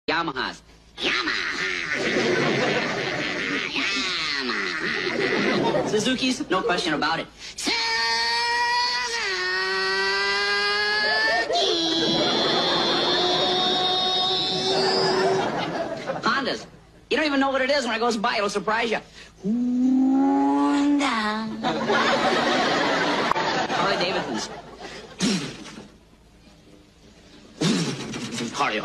Yamahas. Suzuki's, no question about it. Hondas. You don't even know what it is. When it goes by, it'll surprise you. Honda. Harley Davidsons. Harley.